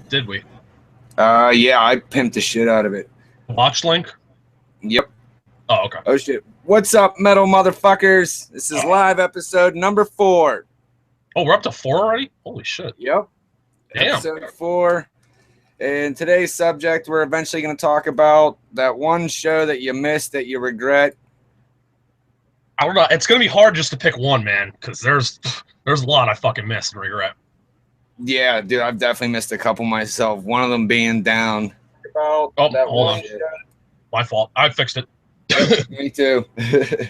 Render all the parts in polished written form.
Did we? Yeah, I pimped the shit out of it. Watch link? Yep. Oh, okay. Oh shit. What's up, metal motherfuckers? This is live episode number 4. Oh, we're up to 4 already? Holy shit. Yep. Damn. Episode 4. And today's subject, we're eventually going to talk about that one show that you missed that you regret. I don't know. It's going to be hard just to pick one, man, because there's a lot I fucking missed and regret. Yeah, dude, I've definitely missed a couple myself. One of them being down. Oh, hold on. My fault. I fixed it. Me too. But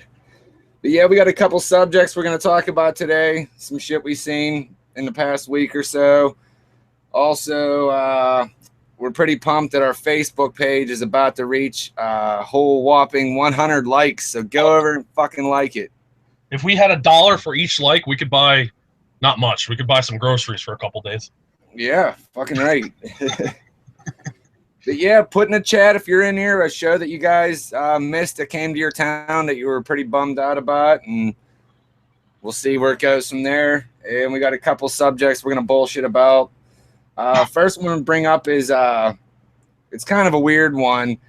yeah, we got a couple subjects we're going to talk about today. Some shit we've seen in the past week or so. Also, we're pretty pumped that our Facebook page is about to reach a whole whopping 100 likes. So go over and fucking like it. If we had $1 for each like, we could buy not much. We could buy some groceries for a couple days. Yeah, fucking right. But yeah, put in the chat if you're in here a show that you guys missed that came to your town that you were pretty bummed out about, and we'll see where it goes from there. And we got a couple subjects we're gonna bullshit about. First one to bring up is it's kind of a weird one.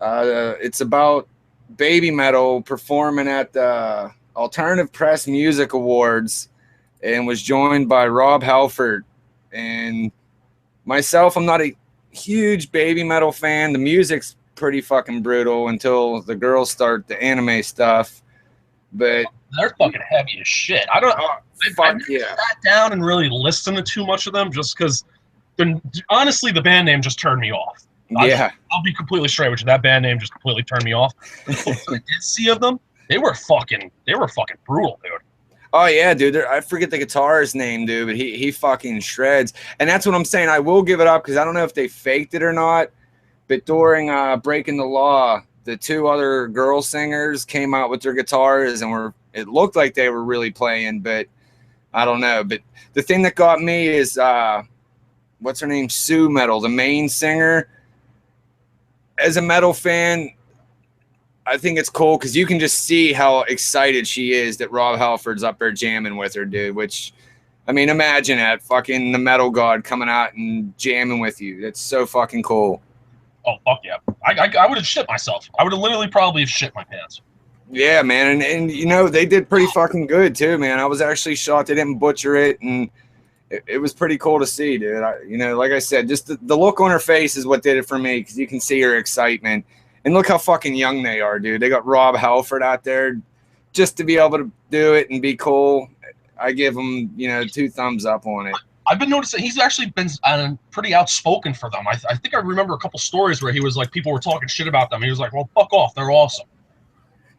It's about Baby Metal performing at the Alternative Press Music Awards, and was joined by Rob Halford. And myself, I'm not a huge Baby Metal fan. The music's pretty fucking brutal until the girls start the anime stuff. But they're fucking heavy as shit. I never sat down and really listened to too much of them just because, honestly, the band name just turned me off. I'll be completely straight with you. That band name just completely turned me off. What I did see of them, they were fucking brutal, dude. Oh yeah, dude. I forget the guitarist's name, dude, but he fucking shreds. And that's what I'm saying. I will give it up because I don't know if they faked it or not. But during Breaking the Law, the 2 other girl singers came out with their guitars and it looked like they were really playing, but I don't know. But the thing that got me is what's her name? Sue Metal, the main singer. As a metal fan, I think it's cool because you can just see how excited she is that Rob Halford's up there jamming with her, dude. Which, I mean, imagine that fucking the metal god coming out and jamming with you. That's so fucking cool. Oh, fuck yeah. I would have shit myself. I would have literally probably shit my pants. Yeah, man. And you know, they did pretty fucking good, too, man. I was actually shocked they didn't butcher it. And it was pretty cool to see, dude. Like I said, just the look on her face is what did it for me because you can see her excitement. And look how fucking young they are, dude. They got Rob Halford out there just to be able to do it and be cool. I give them, 2 thumbs up on it. I've been noticing he's actually been pretty outspoken for them. I think I remember a couple stories where he was like, people were talking shit about them. He was like, well, fuck off. They're awesome.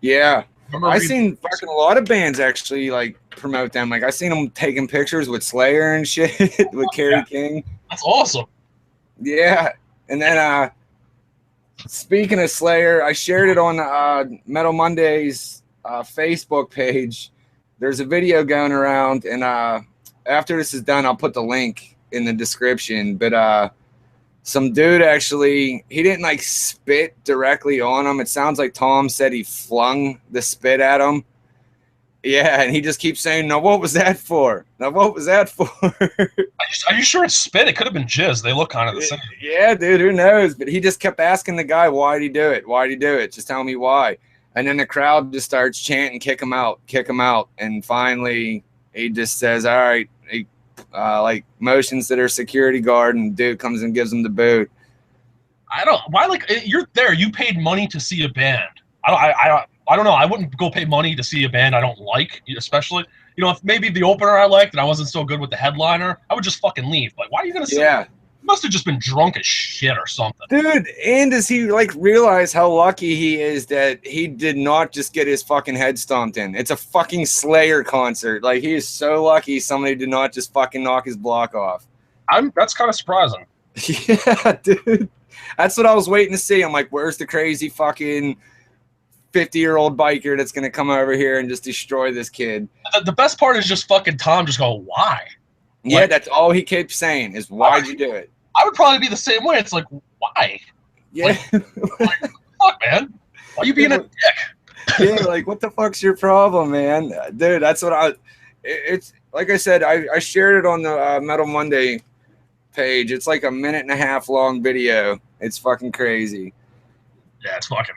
Yeah. I've seen fucking a lot of bands actually like promote them. Like I seen them taking pictures with Slayer and shit with Kerry King. That's awesome. Yeah. And then speaking of Slayer, I shared it on Metal Monday's Facebook page. There's a video going around, and after this is done, I'll put the link in the description. But some dude actually, he didn't like spit directly on him. It sounds like Tom said he flung the spit at him. Yeah, and he just keeps saying, "No, what was that for? No, what was that for?" Are you sure it's spit? It could have been jizz. They look kind of the same. Yeah, dude, who knows? But he just kept asking the guy, "Why'd he do it? Why'd he do it? Just tell me why." And then the crowd just starts chanting, "Kick him out, kick him out!" And finally, he just says, "All right." He like motions to their security guard, and dude comes and gives him the boot. You're there. You paid money to see a band. I don't know. I wouldn't go pay money to see a band I don't like, especially, if maybe the opener I liked and I wasn't so good with the headliner, I would just fucking leave. Like, why are you going to say that? You must have just been drunk as shit or something. Dude, and does he, realize how lucky he is that he did not just get his fucking head stomped in? It's a fucking Slayer concert. Like, he is so lucky somebody did not just fucking knock his block off. That's kind of surprising. Yeah, dude. That's what I was waiting to see. I'm like, where's the crazy fucking 50-year-old biker that's going to come over here and just destroy this kid? The best part is just fucking Tom just go, why? Yeah, that's all he keeps saying is, why'd you do it? I would probably be the same way. It's like, why? Yeah. Fuck, man. Why are you being a dick? Yeah, like, what the fuck's your problem, man? Dude, that's what it's like I said, I shared it on the Metal Monday page. It's like a 1.5 minute long video. It's fucking crazy. Yeah, it's fucking.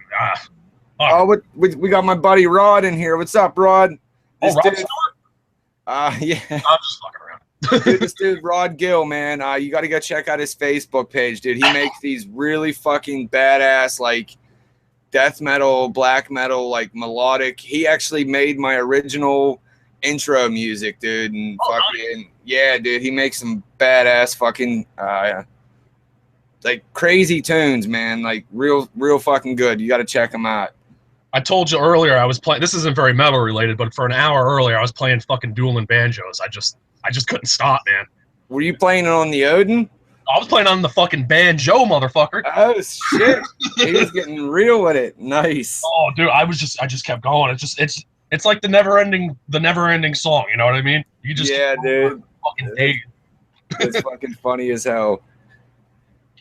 We got my buddy Rod in here. What's up, Rod? Rod Stewart? Yeah. I'm just fucking around. Dude, this dude, Rod Gill, man. You got to go check out his Facebook page, dude. He makes these really fucking badass, like, death metal, black metal, like, melodic. He actually made my original intro music, dude. And fucking, yeah, dude. He makes some badass fucking, like, crazy tunes, man. Like, real fucking good. You got to check him out. I told you earlier I was playing. This isn't very metal related, but for an hour earlier I was playing fucking dueling banjos. I just couldn't stop, man. Were you playing it on the Odin? I was playing on the fucking banjo, motherfucker. Oh shit! He was getting real with it. Nice. Oh, dude, I just kept going. It's like the never ending song. You know what I mean? You just dude. Fucking dig it. It's fucking funny as hell.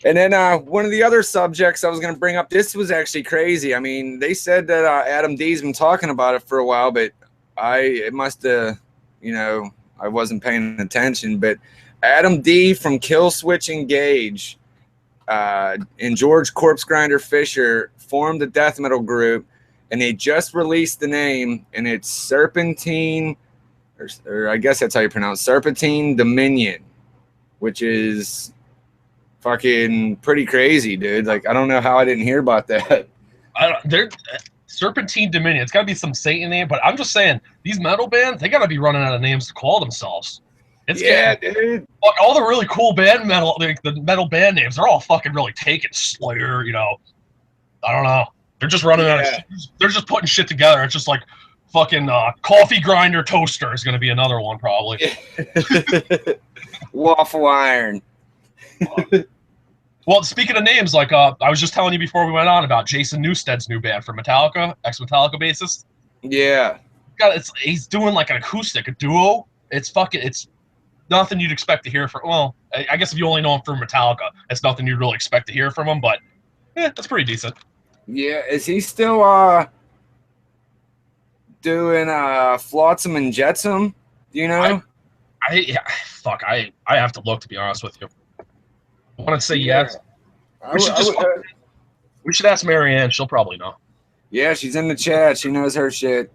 And then one of the other subjects I was going to bring up, this was actually crazy. I mean, they said that Adam D's been talking about it for a while, but it must have, I wasn't paying attention. But Adam D from Killswitch Engage and George Corpsegrinder Fisher formed a death metal group, and they just released the name, and it's Serpentine, or I guess that's how you pronounce Serpentine Dominion, which is fucking pretty crazy, dude. Like, I don't know how I didn't hear about that. They're Serpentine Dominion. It's got to be some Satan name, but I'm just saying, these metal bands, they got to be running out of names to call themselves. Dude. All the really cool band metal, the metal band names, they're all fucking really taken. Slayer, I don't know. They're just running out of shit. They're just putting shit together. It's just like fucking Coffee Grinder Toaster is going to be another one, probably. Waffle Iron. Well, speaking of names, like I was just telling you before we went on about Jason Newsted's new band for Metallica, ex-Metallica bassist. Yeah. He's doing like an acoustic, a duo. It's nothing you'd expect to hear from. Well, I guess if you only know him from Metallica, it's nothing you'd really expect to hear from him. But that's pretty decent. Yeah, is he still doing Flotsam and Jetsam? Do you know? I have to look, to be honest with you. I want to say yes. We should ask Marianne. She'll probably know. Yeah, she's in the chat. She knows her shit.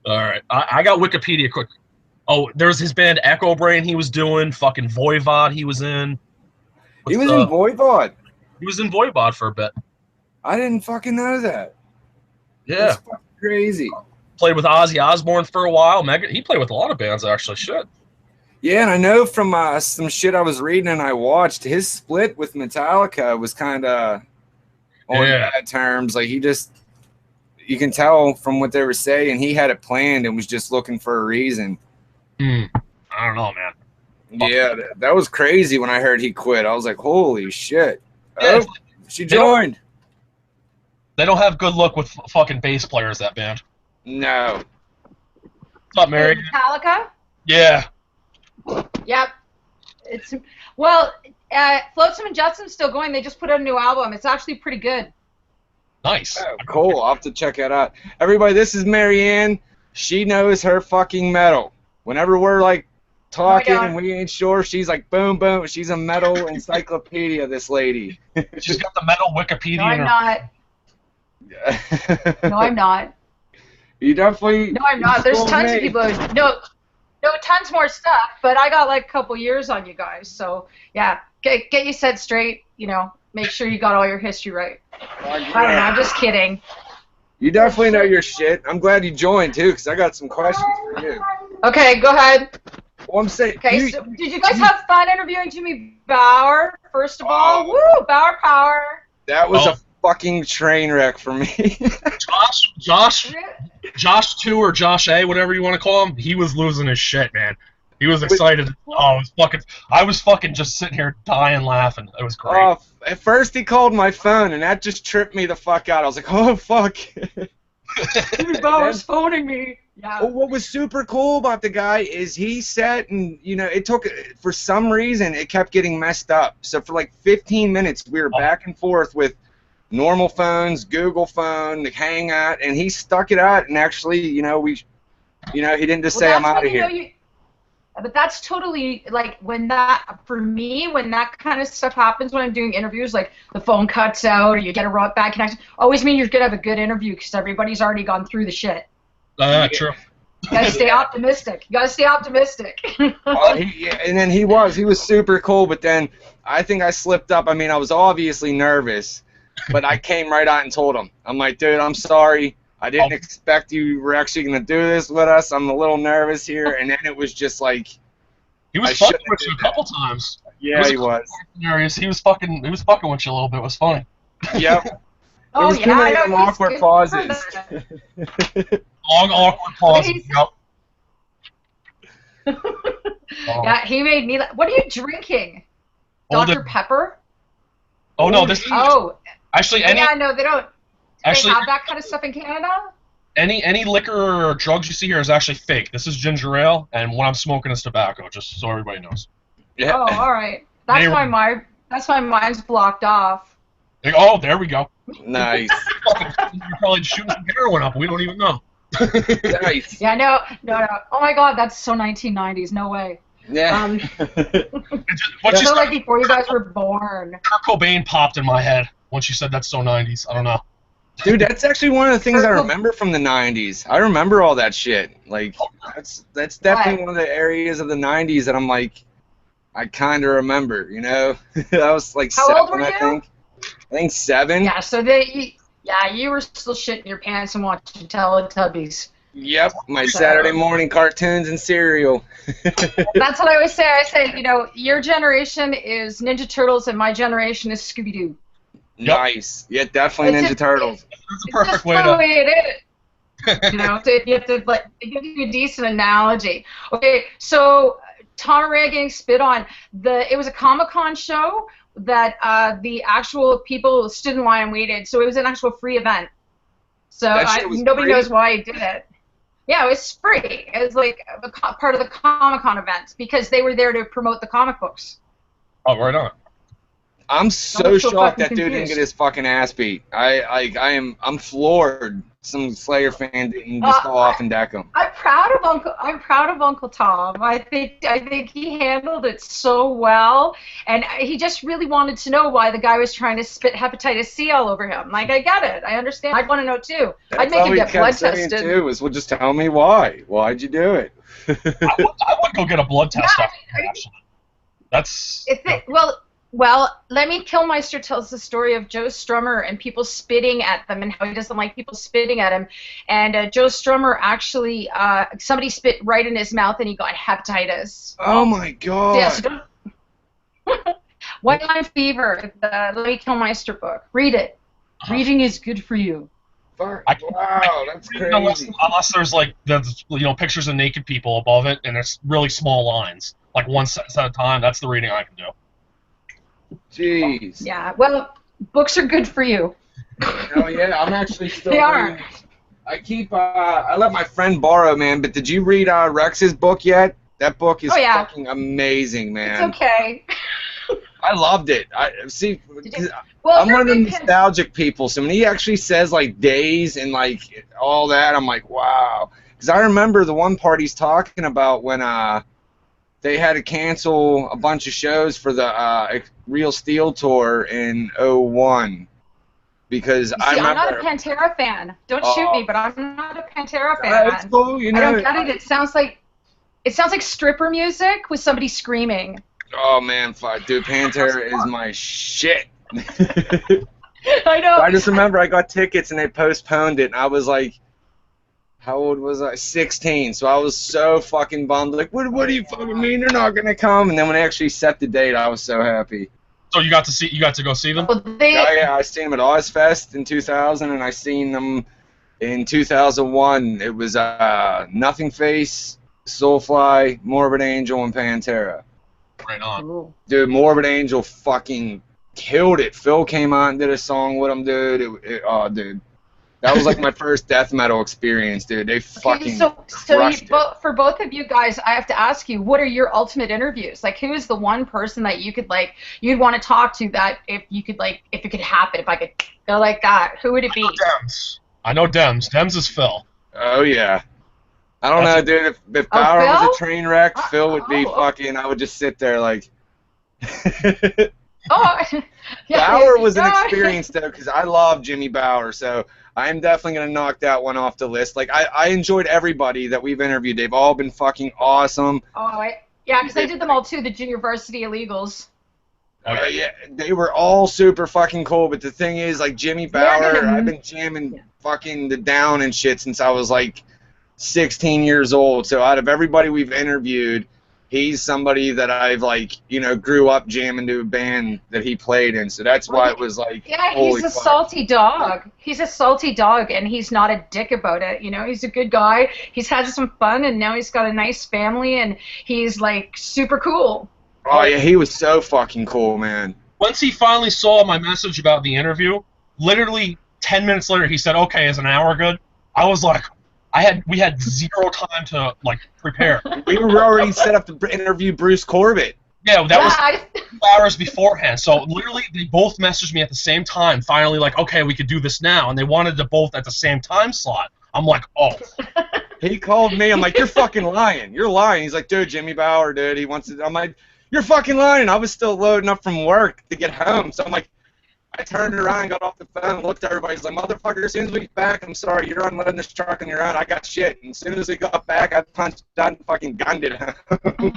All right. I got Wikipedia quick. Oh, there's his band Echo Brain he was doing. Fucking Voivod he was in. He was in Voivod? He was in Voivod for a bit. I didn't fucking know that. Yeah. That's fucking crazy. Played with Ozzy Osbourne for a while. He played with a lot of bands, actually. Shit. Yeah, and I know from some shit I was reading and I watched, his split with Metallica was kind of on bad terms. Like, you can tell from what they were saying, he had it planned and was just looking for a reason. I don't know, man. Yeah, that was crazy when I heard he quit. I was like, holy shit. Yeah, she joined. They don't have good luck with fucking bass players, that band. No. What's up, Mary? Metallica? Yeah. Yep. Flotsam and Jetsam's still going. They just put out a new album. It's actually pretty good. Nice. Oh, cool. I'll have to check that out. Everybody, this is Marianne. She knows her fucking metal. Whenever we're like talking and we ain't sure, she's like, boom, boom. She's a metal encyclopedia, this lady. She's got the metal Wikipedia. No, I'm not. No, I'm not. You definitely. No, I'm not. There's tons of people. No, tons more stuff, but I got like a couple years on you guys. So, yeah, get you set straight, make sure you got all your history right. I don't know, I'm just kidding. You definitely know your shit. I'm glad you joined, too, because I got some questions for you. Okay, go ahead. Well, I'm saying... Okay, so did you guys have fun interviewing Jimmy Bauer, first of all? Woo, Bauer Power. That was a fucking train wreck for me. Josh 2 or Josh A, whatever you want to call him, he was losing his shit, man. He was excited. I was fucking just sitting here dying laughing. It was great. At first he called my phone, and that just tripped me the fuck out. I was like, oh, fuck. Jimmy Bauer's phoning me. Yeah. Well, what was super cool about the guy is he sat and, it took, for some reason, it kept getting messed up. So for like 15 minutes, we were back and forth with normal phones, Google phone, the Hangout, and he stuck it out. And actually, he didn't just say, I'm out of here. But that's totally, like, for me, when that kind of stuff happens when I'm doing interviews, like the phone cuts out or you get a bad connection, always mean you're going to have a good interview because everybody's already gone through the shit. True. You got to stay optimistic. You got to stay optimistic. And then he was super cool, but then I think I slipped up. I mean, I was obviously nervous, but I came right out and told him. I'm like, dude, I'm sorry. I didn't expect you were actually going to do this with us. I'm a little nervous here. And then it was just like... He was fucking with you a couple times. Yeah, he was. He was fucking with you a little bit. It was funny. Yep. There was too many awkward pauses. Long, awkward pauses. Yep. Yeah, he made me... What are you drinking? Dr. Pepper? Oh, no, this is... Actually, Yeah, no, they don't... Actually, they have that kind of stuff in Canada? Any liquor or drugs you see here is actually fake. This is ginger ale, and what I'm smoking is tobacco, just so everybody knows. Yeah. Oh, all right. That's why mine's blocked off. Oh, there we go. Nice. You're probably shooting some heroin up. We don't even know. Nice. Yeah, no. Oh my God, that's so 1990s. No way. Yeah. That's like before you guys were born. Kurt Cobain popped in my head once you said that's so 90s. I don't know. Dude, that's actually one of the things I remember from the 90s. I remember all that shit. Like, that's definitely one of the areas of the 90s that I'm like, I kind of remember, you know? I was like How 7, old were you? I think 7. Yeah, so you were still shitting your pants and watching Teletubbies. Yep, my Saturday morning cartoons and cereal. That's what I always say. I say, you know, your generation is Ninja Turtles and my generation is Scooby-Doo. Nice. Yeah, definitely Ninja Turtles. That's the perfect way the way it is. You know, you have to give you a decent analogy. Okay, so Tom Araya getting spit on. It was a Comic-Con show that the actual people stood in line and waited. So it was an actual free event. So nobody knows why he did it. Yeah, it was free. It was like part of the Comic-Con event because they were there to promote the comic books. Oh, right on. I'm so shocked that dude didn't get his fucking ass beat. I'm floored. Some Slayer fan didn't just go off and deck him. I'm proud of Uncle Tom. I think he handled it so well, and he just really wanted to know why the guy was trying to spit hepatitis C all over him. Like, I get it. I understand. I'd want to know too. I'd make him get blood tested. Too, well, just tell me why. Why'd you do it? I would go get a blood test after that, actually. That's... Well, Lemmy Kilmister tells the story of Joe Strummer and people spitting at them and how he doesn't like people spitting at him. And Joe Strummer actually, somebody spit right in his mouth and he got hepatitis. Oh my God. Yeah, White Line Fever, the Lemmy Kilmister book. Read it. Reading is good for you. Wow, that's crazy. Unless there's like pictures of naked people above it and it's really small lines, like one sentence at a time. That's the reading I can do. Jeez. Yeah, well, books are good for you. Oh yeah, I'm actually still. They are. I let my friend borrow, man. But did you read Rex's book yet? That book is fucking amazing, man. It's okay. I loved it. I'm one of the nostalgic people. So when he actually says like days and like all that, I'm like, wow. Because I remember the one part he's talking about when they had to cancel a bunch of shows for the Real Steel tour in 2001. Because I remember... I'm not a Pantera fan. Don't shoot me, but I'm not a Pantera fan. That's cool, you know. I don't get it. It sounds like stripper music with somebody screaming. Oh man, dude, Pantera is my shit. I know. I just remember I got tickets and they postponed it, and I was like, how old was I? 16. So I was so fucking bummed. Like, what do you fucking mean they're not gonna come? And then when they actually set the date, I was so happy. So you got to go see them? Yeah, I seen them at Ozfest in 2000, and I seen them in 2001. It was Nothing Face, Soulfly, Morbid Angel, and Pantera. Right on. Dude, Morbid Angel fucking killed it. Phil came out and did a song with him, dude. Dude. That was like my first death metal experience, dude. They fucking crushed it. For both of you guys, I have to ask you, what are your ultimate interviews? Like, who is the one person that you could you'd want to talk to that if it could happen, if I could go like that, who would it be? I know Dems. Dems is Phil. Oh yeah. I don't know, dude. If Bauer was a train wreck, Phil would be fucking. I would just sit there like. Bauer was an experience though, because I love Jimmy Bauer, so I'm definitely gonna knock that one off the list. Like I enjoyed everybody that we've interviewed. They've all been fucking awesome. Yeah, because I did them all too. The Junior Varsity Illegals. Yeah, they were all super fucking cool. But the thing is, like Jimmy Bauer, I've been jamming fucking the Down and shit since I was like 16 years old. So out of everybody we've interviewed, he's somebody that I've, like, you know, grew up jamming to a band that he played in. So that's why it was like, yeah, he's a salty dog. He's a salty dog, and he's not a dick about it. You know, he's a good guy. He's had some fun, and now he's got a nice family, and he's, like, super cool. Oh, yeah, he was so fucking cool, man. Once he finally saw my message about the interview, literally 10 minutes later, he said, okay, is an hour good? I was like... we had zero time to, like, prepare. We were already set up to interview Bruce Corbett. Yeah, that was 2 hours beforehand. So literally, they both messaged me at the same time. Finally, like, okay, we could do this now, and they wanted to both at the same time slot. I'm like, oh. He called me. I'm like, you're fucking lying. You're lying. He's like, dude, Jimmy Bauer, dude. He wants to. I'm like, you're fucking lying. I was still loading up from work to get home, so I'm like. I turned around, got off the phone, and looked at everybody. He's like, motherfucker, as soon as we get back, I'm sorry, you're unloading this truck on your own. I got shit. And as soon as we got back, I punched down and fucking gunned it. We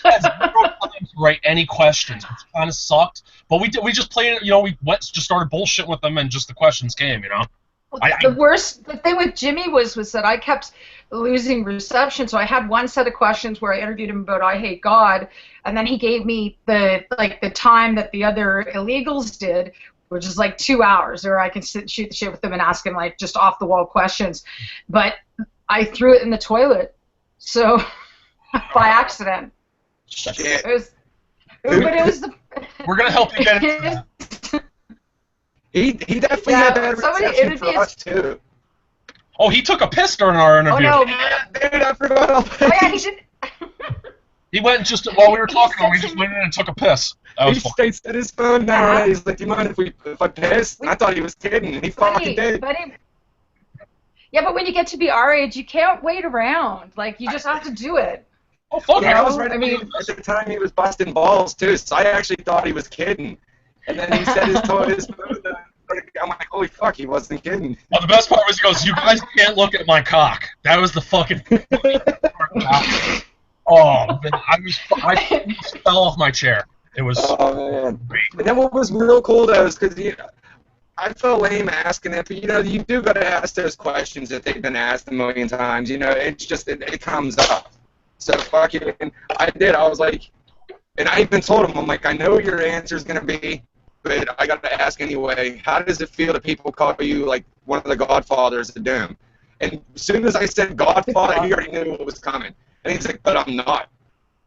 had zero time to write any questions, which kind of sucked. But we just played it, you know, just started bullshitting with them, and just the questions came, you know? The thing with Jimmy was that I kept losing reception, so I had one set of questions where I interviewed him about I Hate God, and then he gave me the time that the other illegals did, which is like 2 hours, or I can shoot the shit with them and ask him like just off the wall questions, but I threw it in the toilet, so by accident. Shit. It was the. We're gonna help you get it. He definitely had that reception for us too. Oh, he took a piss during our interview. Oh, no. Yeah, dude, I forgot all that. Oh, yeah, he did. He went and just, while we were talking, we just went in and took a piss. He set his phone down, right? He's like, do you mind if I piss? And I thought he was kidding. He fucking did. Yeah, but when you get to be our age, you can't wait around. Like, you just have to do it. Oh, fuck yeah, I was right. I mean, at the time he was busting balls, too, so I actually thought he was kidding. And then he said his phone down. I'm like, holy fuck, he wasn't kidding. Well, the best part was he goes, you guys can't look at my cock. That was the fucking... Oh, man, I fell off my chair. It was... Oh, man. And then what was real cool, though, is because I felt lame asking it, but, you know, you do got to ask those questions that they've been asked a million times. You know, it's just, it comes up. So, fuck it. And I did. I was like... And I even told him, I'm like, I know what your answer's going to be, but I got to ask anyway, how does it feel that people call you, like, one of the godfathers of Doom? And as soon as I said godfather, he already knew what was coming. And he's like, but I'm not.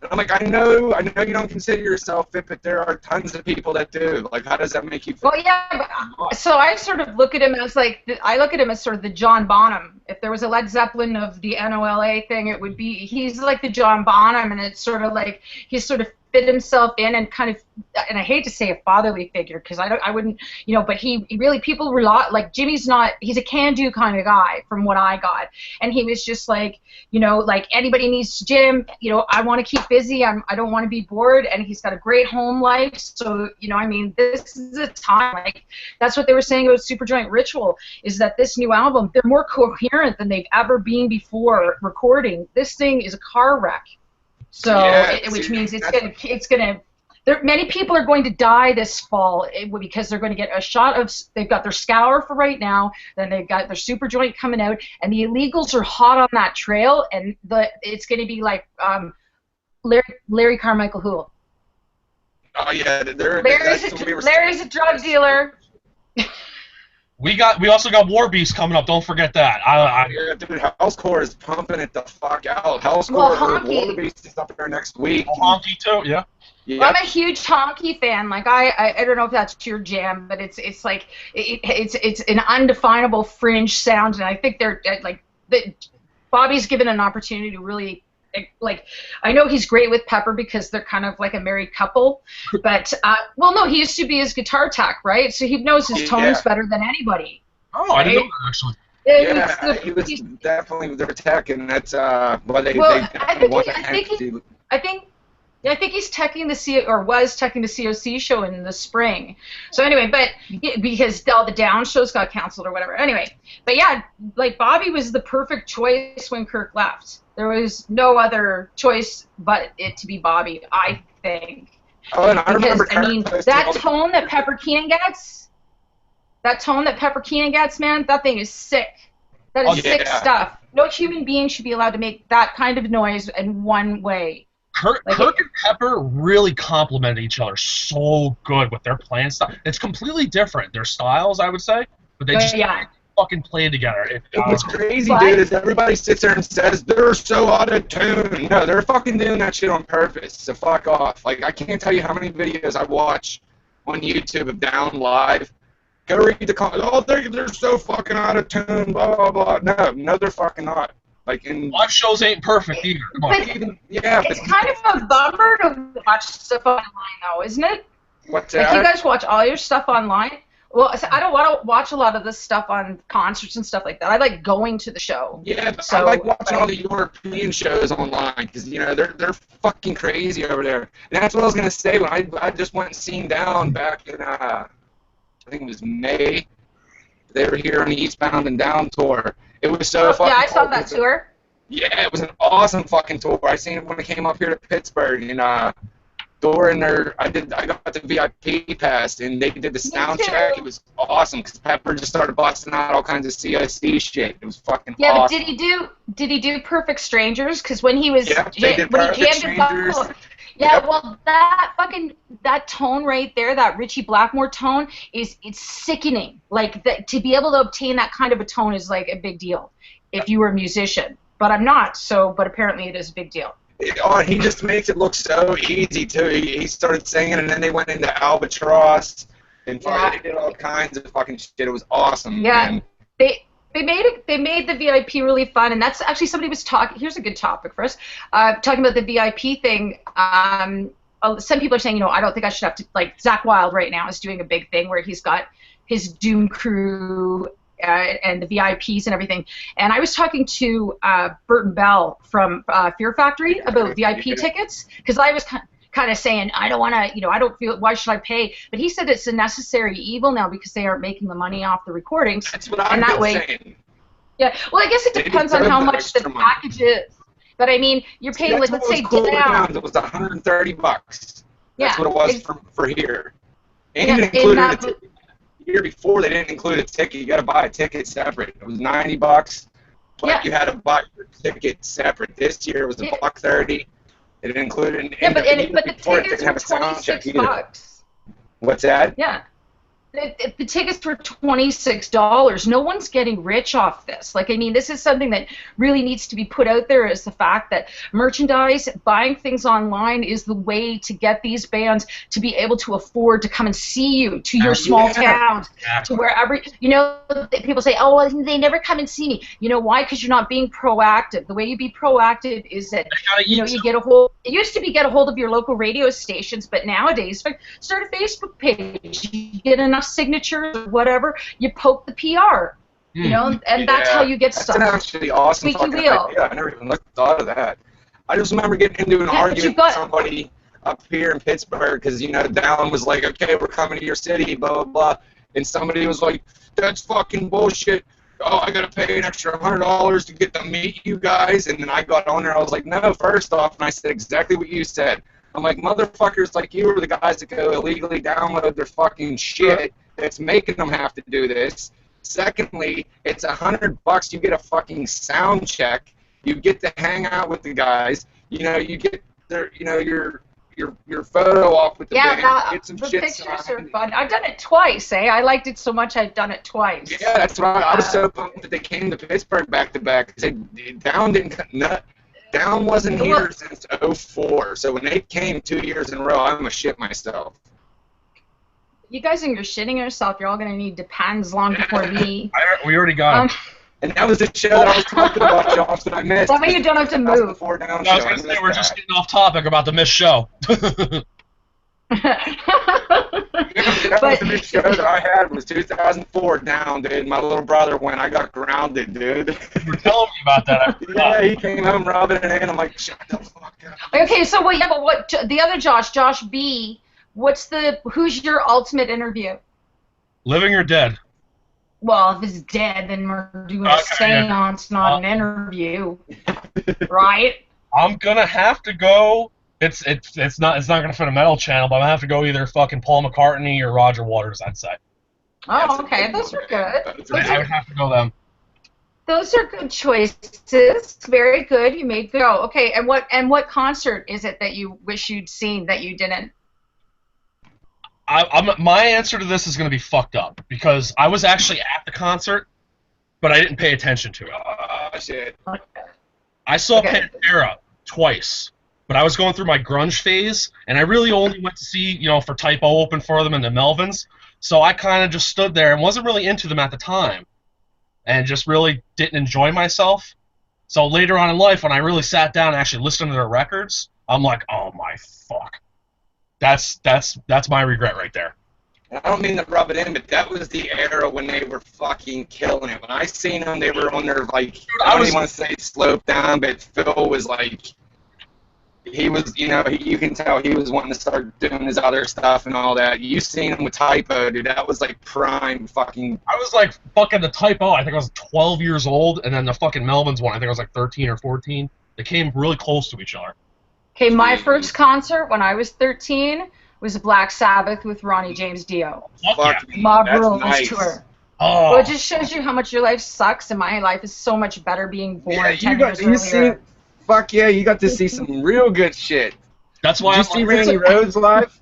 And I'm like, I know you don't consider yourself it, but there are tons of people that do. Like, how does that make you feel? Well, yeah, but, so I sort of look at him as, like, I look at him as sort of the John Bonham. If there was a Led Zeppelin of the NOLA thing, it would be, he's like the John Bonham, and it's sort of like, he's sort of fit himself in and kind of, and I hate to say a fatherly figure because I wouldn't, you know, but he really, people rely, like Jimmy's not, he's a can-do kind of guy from what I got, and he was just like, you know, like anybody needs Jim, you know, I want to keep busy, I don't want to be bored, and he's got a great home life, so, you know, I mean, this is a time, like, that's what they were saying about Superjoint Ritual, is that this new album, they're more coherent than they've ever been before recording. This thing is a car wreck. So, yeah, which means it's gonna. Many people are going to die this fall because they're going to get a shot of. They've got their Scour for right now, then they've got their Superjoint coming out, and the illegals are hot on that trail, and it's going to be like Larry Carmichael Hoole. Oh yeah, Larry's a drug dealer. We also got War Beast coming up. Don't forget that. Yeah, dude, Housecore is pumping it the fuck out. Housecore, War Beast is up there next week. Honky too, yeah. Well, I'm a huge Honky fan. Like I don't know if that's your jam, but it's like it's an undefinable fringe sound, and I think they're like Bobby's given an opportunity to really. Like, I know he's great with Pepper because they're kind of like a married couple, but, well, no, he used to be his guitar tech, right? So he knows his tones better than anybody. Oh, right? I didn't know that, actually. Yeah, he was definitely their tech, and that's why they want to I think he's teching the was teching the COC show in the spring. So anyway, but because all the Down shows got canceled or whatever. Anyway, but yeah, like Bobby was the perfect choice when Kirk left. There was no other choice but it to be Bobby, I think. Oh, and I remember that tone that Pepper Keenan gets. That tone that Pepper Keenan gets, man, that thing is sick. That is sick stuff. No human being should be allowed to make that kind of noise in one way. Kirk and Pepper really complement each other so good with their playing style. It's completely different, their styles, I would say, but they just fucking play together. What's crazy, dude, is everybody sits there and says they're so out of tune. No, they're fucking doing that shit on purpose. So fuck off. Like, I can't tell you how many videos I watch on YouTube of Down live. Go read the comments. Oh, they're so fucking out of tune. Blah blah blah. No, they're fucking not. Like in live shows ain't perfect either. Come on. It's kind of a bummer to watch stuff online, though, isn't it? What's that? Like, you guys watch all your stuff online? Well, I don't want to watch a lot of this stuff on concerts and stuff like that. I like going to the show. Yeah, I like watching all the European shows online because, you know, they're fucking crazy over there. And that's what I was going to say when I just went and seen Down back in, I think it was May. They were here on the Eastbound and Down tour. It was so fucking I saw that tour. Yeah, it was an awesome fucking tour. I seen it when I came up here to Pittsburgh, and Dora and I got the VIP pass, and they did the sound check. It was awesome because Pepper just started busting out all kinds of CIC shit. It was fucking awesome. But did he do Perfect Strangers? Because when he was they did Perfect Strangers. Well, that tone right there, that Richie Blackmore tone, it's sickening. Like, to be able to obtain that kind of a tone is like a big deal if you were a musician. But I'm not, but apparently it is a big deal. He just makes it look so easy too. He started singing, and then they went into Albatross, and they did all kinds of fucking shit. It was awesome. Yeah, man. They made the VIP really fun, and that's actually somebody was talking. Here's a good topic for us. Talking about the VIP thing. Some people are saying, I don't think I should have to, like, Zakk Wylde right now is doing a big thing where he's got his Doom crew and the VIPs and everything. And I was talking to Burton Bell from Fear Factory about VIP tickets, because I was kind of saying, I don't want to, I don't feel, why should I pay? But he said it's a necessary evil now because they aren't making the money off the recordings. That's what I'm saying. Yeah, well, I guess it depends on how much the package is. But I mean, you're paying, like, let's say Down. It was $130. That's what it was for here. And it included the year before they didn't include a ticket. You got to buy a ticket separate. It was $90, but you had to buy your ticket separate. This year it was $130. It included. But the tickets were $26. What's that? Yeah. The tickets were $26. No one's getting rich off this. Like, I mean, this is something that really needs to be put out there, is the fact that merchandise, buying things online is the way to get these bands to be able to afford to come and see you to your small towns, to wherever, people say, oh, well, they never come and see me. You know why? Because you're not being proactive. The way you be proactive is that, you get a hold, it used to be get a hold of your local radio stations, but nowadays, start a Facebook page. You get enough signatures or whatever, you poke the PR, and that's how you get stuff. That's an actually awesome fucking idea. I never even thought of that. I just remember getting into an argument with somebody up here in Pittsburgh because, Down was like, okay, we're coming to your city, blah, blah, blah. And somebody was like, that's fucking bullshit. Oh, I got to pay an extra $100 to get to meet you guys. And then I got on there. I was like, no, first off, and I said exactly what you said. I'm like, motherfuckers like you are the guys that go illegally download their fucking shit that's making them have to do this. Secondly, it's $100. You get a fucking sound check. You get to hang out with the guys. You get their, your photo off with the band. Get some the shit pictures signed. are fun. I've done it twice, I liked it so much I've done it twice. Yeah, that's why I was so pumped that they came to Pittsburgh back to back. Down wasn't here since 2004, so when they came 2 years in a row, I'm gonna shit myself. You guys think you're shitting yourself? You're all gonna need Depends long before me. We already got it. And that was the show that I was talking about, Josh, that I missed. That way you don't have to move. I was gonna say we're just getting off topic about the missed show. That was the big show that I had was 2004 down, dude. My little brother went. I got grounded, dude. You were telling me about that. Yeah, he came home rubbing it in. I'm like, shut the fuck up. Okay, so what? Yeah, but what? The other Josh B. Who's your ultimate interview? Living or dead? Well, if it's dead, then we're doing a seance, not an interview, right? I'm gonna have to go. It's not gonna fit a metal channel, but I'm gonna have to go either fucking Paul McCartney or Roger Waters, I'd say. Oh, okay, those are good. I would have to go them. Those are good choices. Very good. You made go. Okay, and what concert is it that you wish you'd seen that you didn't? My answer to this is going to be fucked up because I was actually at the concert, but I didn't pay attention to it. Oh, shit. I saw Pantera twice, but I was going through my grunge phase, and I really only went to see, for Typo open for them and the Melvins, so I kind of just stood there and wasn't really into them at the time, and just really didn't enjoy myself. So later on in life, when I really sat down and actually listened to their records, I'm like, oh my fuck. That's my regret right there. I don't mean to rub it in, but that was the era when they were fucking killing it. When I seen them, they were on their, like, I don't even want to say slope down, but Phil was like, he was, you can tell he was wanting to start doing his other stuff and all that. You seen him with Typo, dude. That was like prime fucking. I was like fucking the Typo. I think I was 12 years old, and then the fucking Melvins one. I think I was like 13 or 14. They came really close to each other. Okay, my first concert when I was 13 was Black Sabbath with Ronnie James Dio. Fuck yeah. Mob Rules nice. Tour. Oh. Well, it just shows you how much your life sucks, and my life is so much better being born 10 years earlier. Fuck yeah, you got to see some real good shit. That's why. Did you see Randy Rhoads live?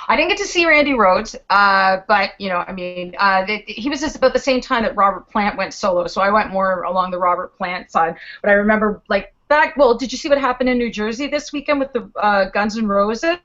I didn't get to see Randy Rhoads, but he was just about the same time that Robert Plant went solo, so I went more along the Robert Plant side. But I remember, like, did you see what happened in New Jersey this weekend with the Guns N' Roses?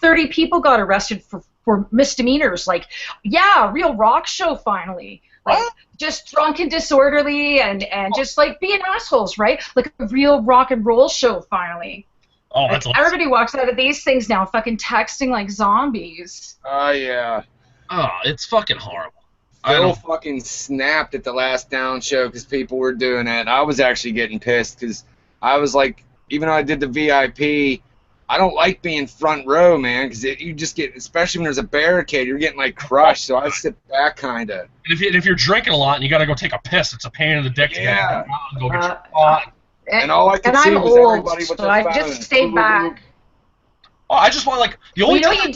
30 people got arrested for misdemeanors. Like, yeah, real rock show finally. Like, just drunk and disorderly and just, like, being assholes, right? Like a real rock and roll show finally. Oh, that's awesome. Everybody walks out of these things now fucking texting like zombies. Oh, yeah. Oh, it's fucking horrible. Phil fucking snapped at the last Down show because people were doing it. I was actually getting pissed because I was like, even though I did the VIP, I don't like being front row, man, because you just get, especially when there's a barricade, you're getting, like, crushed, so I sit back, kind of. And if you're drinking a lot and you got to go take a piss, it's a pain in the dick to get out and go get your spot. And all I could see was everybody with their phones. I just stayed back. Oh, I just want, like, the only time,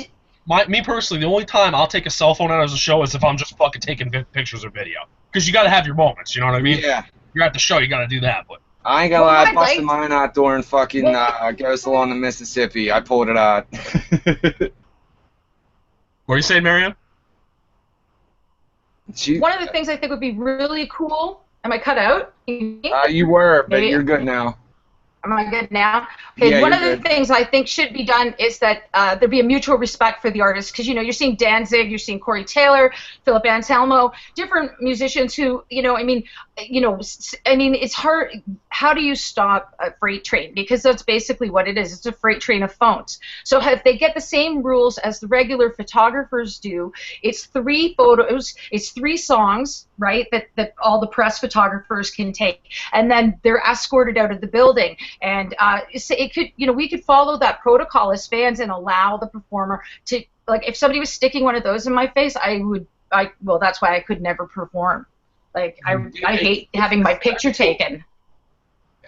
me personally, the only time I'll take a cell phone out as a show is if I'm just fucking taking pictures or video. Because you got to have your moments, you know what I mean? Yeah. You're at the show, you got to do that, but. I ain't gonna lie, I busted mine out during fucking Ghost Along the Mississippi. I pulled it out. What are you saying, Marianne? One of the things I think would be really cool. Am I cut out? You were, but you're good now. Am I good now? Okay, yeah, one of the things I think should be done is that there be a mutual respect for the artists, because, you're seeing Danzig, you're seeing Corey Taylor, Philip Anselmo, different musicians who, it's hard. How do you stop a freight train? Because that's basically what it is. It's a freight train of phones. So if they get the same rules as the regular photographers do, it's 3 photos, it's 3 songs, right, that all the press photographers can take, and then they're escorted out of the building. And it could, we could follow that protocol as fans and allow the performer to, like, if somebody was sticking one of those in my face, well, that's why I could never perform. Like, I hate having my picture taken.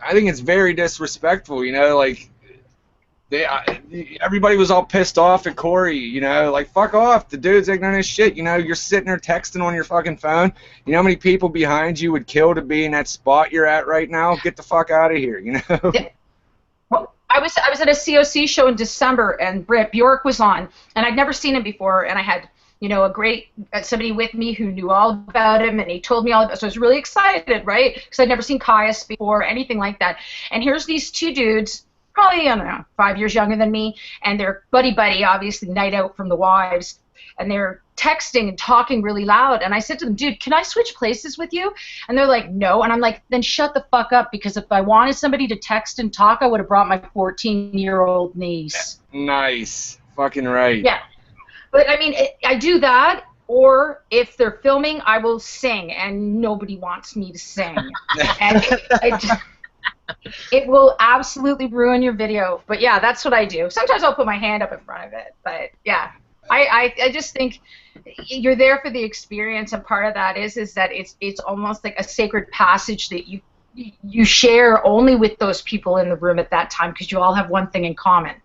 I think it's very disrespectful, like, everybody was all pissed off at Corey, like, fuck off, the dude's ignorant as shit, you're sitting there texting on your fucking phone, how many people behind you would kill to be in that spot you're at right now? Get the fuck out of here, Yeah. Well, I was at a COC show in December, and Brett Bjork was on, and I'd never seen him before, and I had, a great, somebody with me who knew all about him, and he told me all about it, so I was really excited, right, because I'd never seen Caius before, anything like that, and here's these 2 dudes, probably, I don't know, 5 years younger than me, and they're buddy-buddy, obviously, night out from the wives, and they're texting and talking really loud, and I said to them, dude, can I switch places with you? And they're like, no, and I'm like, then shut the fuck up, because if I wanted somebody to text and talk, I would have brought my 14-year-old niece. Nice. Fucking right. Yeah. But I mean, I do that, or if they're filming, I will sing, and nobody wants me to sing. And it will absolutely ruin your video. But yeah, that's what I do. Sometimes I'll put my hand up in front of it. But yeah, I just think you're there for the experience, and part of that is that it's almost like a sacred passage that you share only with those people in the room at that time, because you all have one thing in common.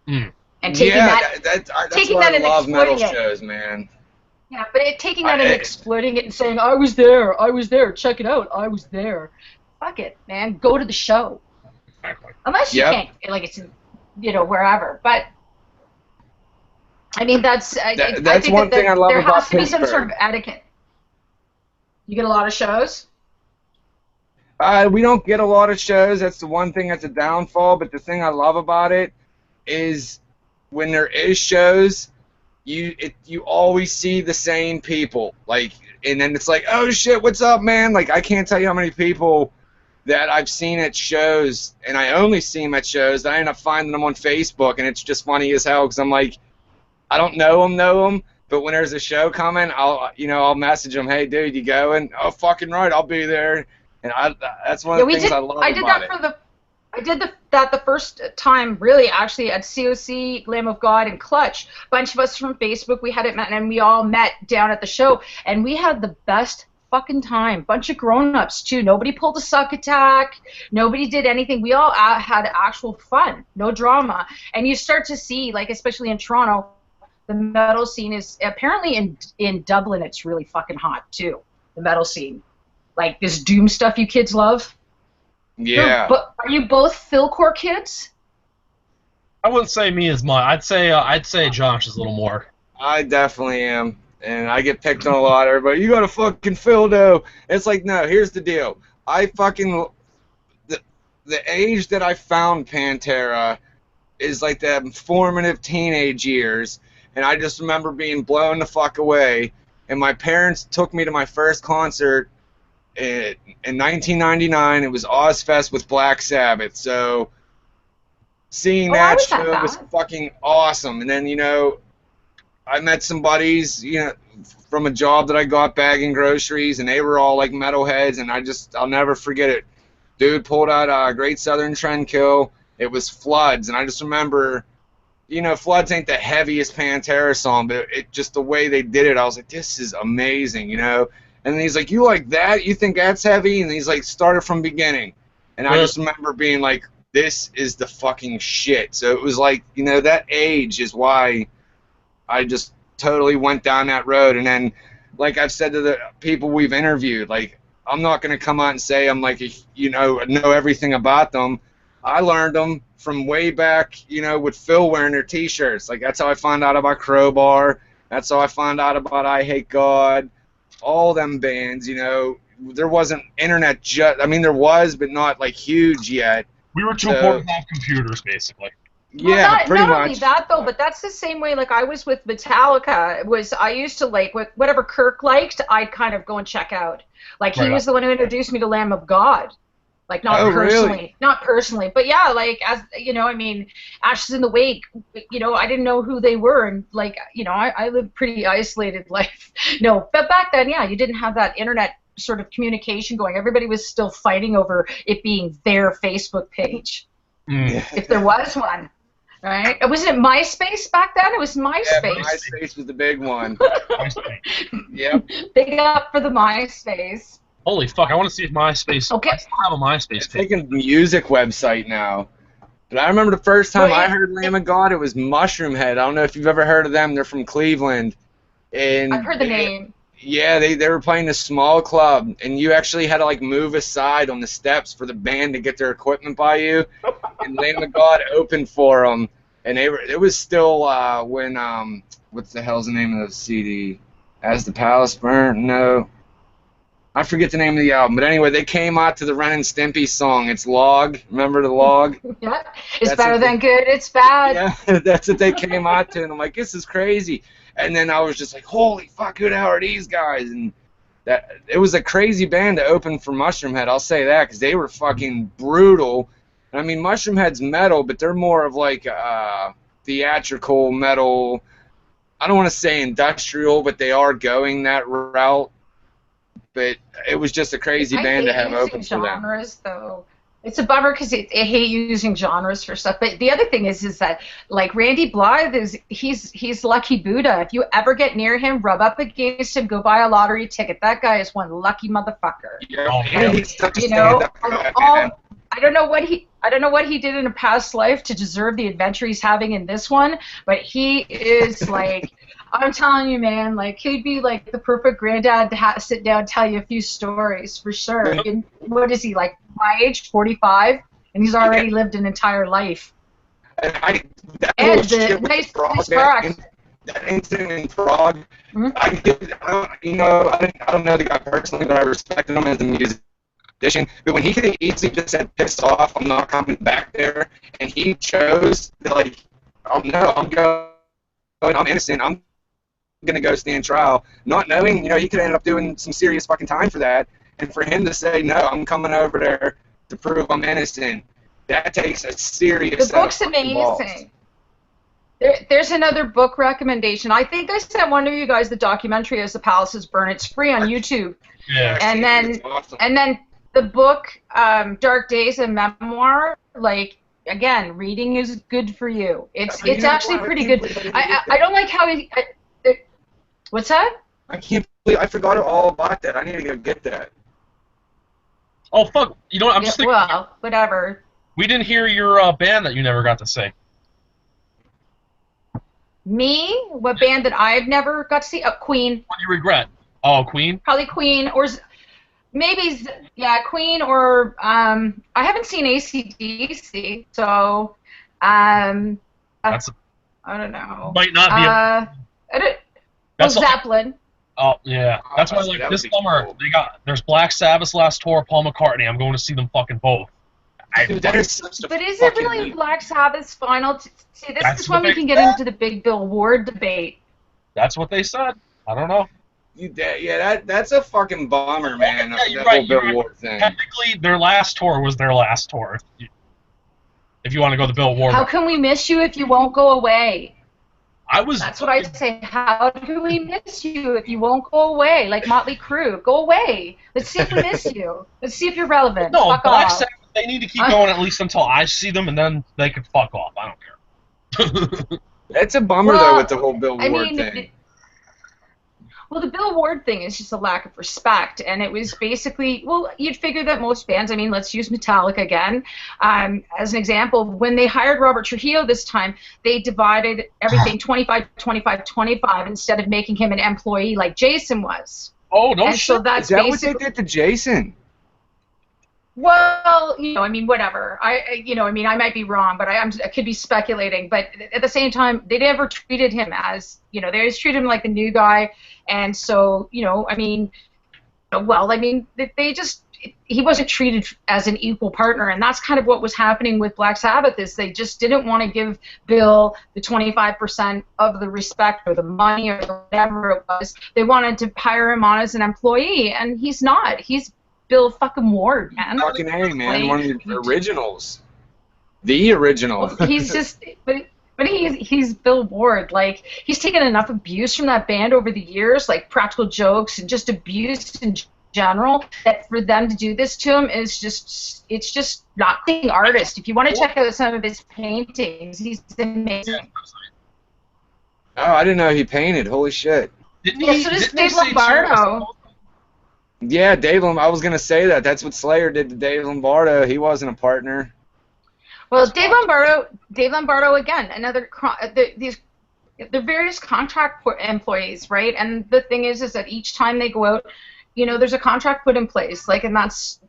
Mm. And taking that's why I love metal shows, man. Yeah, but taking that and exploiting it and saying, I was there, check it out, I was there. Fuck it, man. Go to the show. Exactly. Unless you can't, like it's in, wherever. But I mean, that's I think one thing I love there about has to be some Pittsburgh. sort of etiquette. You get a lot of shows? We don't get a lot of shows. That's the one thing that's a downfall. But the thing I love about it is when there is shows, you always see the same people. Like, and then it's like, oh shit, what's up, man? Like, I can't tell you how many people that I've seen at shows, and I only see them at shows. I end up finding them on Facebook, and it's just funny as hell because I'm like, I don't know them, but when there's a show coming, I'll message them, hey dude, you going? Oh, fucking right, I'll be there. And that's one of the things I love about it. I did that the first time, really, actually, at COC, Lamb of God, and Clutch. A bunch of us from Facebook, we had it met, and we all met down at the show, and we had the best fucking time. Bunch of grown-ups, too. Nobody pulled a suck attack. Nobody did anything. We all had actual fun. No drama. And you start to see, like, especially in Toronto, the metal scene is, apparently in Dublin, it's really fucking hot, too. The metal scene. Like, this doom stuff you kids love. Yeah. But are you both Philcore kids? I wouldn't say me as much. I'd say Josh is a little more. I definitely am, and I get picked on a lot. Everybody, you got a fucking Phildo. It's like, no. Here's the deal. The age that I found Pantera is like the formative teenage years, and I just remember being blown the fuck away. And my parents took me to my first concert in 1999. It was Ozfest with Black Sabbath. So seeing that show was fucking awesome. And then, I met some buddies, from a job that I got bagging groceries, and they were all like metalheads, and I'll never forget it. Dude pulled out Great Southern Trendkill. It was Floods, and I just remember, Floods ain't the heaviest Pantera song, but it just the way they did it, I was like, this is amazing, And he's like, you like that? You think that's heavy? And he's like, started from beginning. And I just remember being like, this is the fucking shit. So it was like, that age is why I just totally went down that road. And then, like I've said to the people we've interviewed, like, I'm not going to come out and say I'm like, know everything about them. I learned them from way back, with Phil wearing their T-shirts. Like, that's how I found out about Crowbar. That's how I found out about I Hate God. All them bands, there wasn't internet there was, but not like huge yet. We were too poor to have computers, basically. Yeah, pretty much. Not only that, though, but that's the same way, like, I was with Metallica. I used to, like, whatever Kirk liked, I'd kind of go and check out. Like, he was the one who introduced me to Lamb of God. Like, not personally. Really? Not personally. But, yeah, like, as, Ashes in the Wake, I didn't know who they were. And, like, I lived pretty isolated life. No, but back then, yeah, you didn't have that internet sort of communication going. Everybody was still fighting over it being their Facebook page. If there was one. Right? Wasn't it MySpace back then? It was MySpace. Yeah, MySpace was the big one. Yep. Big up for the MySpace. Holy fuck, I want to see if MySpace... Okay. I still have a MySpace page. It's like a music website now. But I remember the first time I heard Lamb of God, it was Mushroomhead. I don't know if you've ever heard of them. They're from Cleveland. And I've heard the name. Yeah, they were playing a small club, and you actually had to, like, move aside on the steps for the band to get their equipment by you. And Lamb of God opened for them. And it was still when, what's the hell's the name of the CD? As the Palace Burnt? No. I forget the name of the album, but anyway, they came out to the Ren and Stimpy song. It's Log. Remember the Log? Yeah. It's better than good. It's bad. Yeah, that's what they came out to, and I'm like, this is crazy. And then I was just like, holy fuck, who the hell are these guys? And it was a crazy band to open for Mushroomhead. I'll say that because they were fucking brutal. I mean, Mushroomhead's metal, but they're more of like theatrical metal. I don't want to say industrial, but they are going that route. But it was just a crazy band to have open for them. Genres, though. It's a bummer because I hate using genres for stuff. But the other thing is that like Randy Blythe he's Lucky Buddha. If you ever get near him, rub up against him, go buy a lottery ticket. That guy is one lucky motherfucker. You know, I don't know what he did in a past life to deserve the adventure he's having in this one, but he is like. I'm telling you, man, like, he'd be, like, the perfect granddad to sit down and tell you a few stories, for sure. And what is he, like, my age, 45? And he's already lived an entire life. And the nice Prague. That incident in Prague, I don't know the guy personally, but I respected him as a musician. But when he could have easily just said, pissed off, I'm not coming back there, and he chose to, like, oh, no, I'm going, I'm innocent, I'm going to go stand trial, not knowing, he could end up doing some serious fucking time for that. And for him to say, no, I'm coming over there to prove I'm innocent, that takes a serious. The book's amazing. There's another book recommendation. I think I sent one of you guys the documentary As the Palaces Burn. It's free on YouTube. Yeah. And then the book Dark Days, a memoir, like, again, reading is good for you. It's actually pretty good. I don't like how he. What's that? I can't believe I forgot all about that. I need to go get that. Oh fuck! You know what? I'm just thinking. Well, whatever. We didn't hear your band that you never got to sing. Me? What band that I've never got to see? Queen. What do you regret? Oh, Queen. Probably Queen, or maybe Queen, or I haven't seen AC/DC, so That's I don't know. Might not be. Zeppelin. Oh yeah, that's why like this summer cool. There's Black Sabbath's last tour, Paul McCartney. I'm going to see them fucking both. That is such a but is it really Black Sabbath's final? See, this is when we can get into the big Bill Ward debate. That's what they said. I don't know. That's a fucking bummer, man. Yeah, you're right. Bill Ward thing. Technically, their last tour was their last tour. If you want to go the Bill Ward. How can we miss you if you won't go away? That's what I say. How do we miss you if you won't go away? Like Motley Crue, go away. Let's see if we miss you. Let's see if you're relevant. No, fuck Black off. Sabbath, they need to keep going at least until I see them, and then they can fuck off. I don't care. That's a bummer though with the whole Bill Ward thing. Well, the Bill Ward thing is just a lack of respect, and it was basically, well, you'd figure that most bands, I mean, let's use Metallica again, as an example. When they hired Robert Trujillo this time, they divided everything 25, 25, 25 instead of making him an employee like Jason was. Oh, no and shit. So that's is that what they did to Jason? Well, I mean, whatever. I might be wrong, but I could be speculating. But at the same time, they never treated him as, they always treated him like the new guy. And so, he wasn't treated as an equal partner. And that's kind of what was happening with Black Sabbath is they just didn't want to give Bill the 25% of the respect or the money or whatever it was. They wanted to hire him on as an employee, and he's not. He's Bill fucking Ward, man. Fucking A, man. One of the originals. The original. Well, he's just, but he's Bill Ward. Like, he's taken enough abuse from that band over the years, like practical jokes and just abuse in general, that for them to do this to him is just, it's just not being artist. If you want to check out some of his paintings, he's amazing. Oh, I didn't know he painted. Holy shit. Didn't he? So does Dave Lombardo. Yeah, Dave Lombardo. I was going to say that. That's what Slayer did to Dave Lombardo. He wasn't a partner. Well, Dave Lombardo again, another, they're various contract employees, right? And the thing is that each time they go out, there's a contract put in place, like, and that's,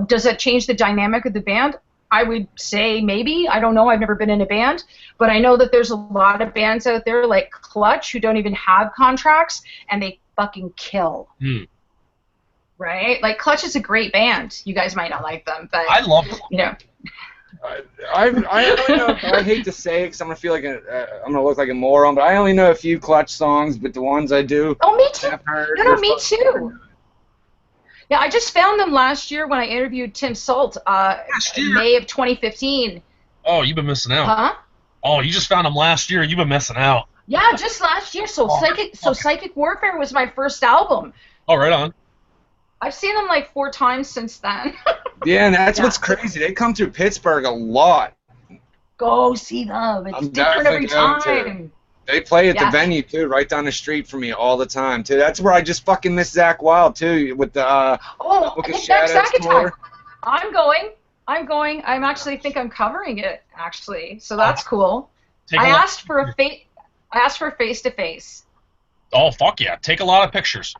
does that change the dynamic of the band? I would say maybe. I don't know. I've never been in a band, but I know that there's a lot of bands out there like Clutch who don't even have contracts, and they fucking kill. Right? Like, Clutch is a great band. You guys might not like them, but I love them. I only know, I hate to say it because I'm gonna feel like I'm gonna look like a moron, but I only know a few Clutch songs, but the ones I do. Oh, me too. No, me too. Yeah, I just found them last year when I interviewed Tim Salt, in May of 2015. Oh, you've been missing out. Huh? Oh, you just found them last year. You've been missing out. Yeah, just last year. So Psychic Warfare was my first album. Oh, right on. I've seen them like 4 times since then. Yeah, and that's what's crazy. They come through Pittsburgh a lot. Go see them. It's different every time. They play at the venue too, right down the street from me all the time too. That's where I just fucking miss Zakk Wylde too, with the Book of Shadows tour. I'm going. I'm actually think I'm covering it actually, so that's cool. I asked for a face-to-face. Oh fuck yeah! Take a lot of pictures.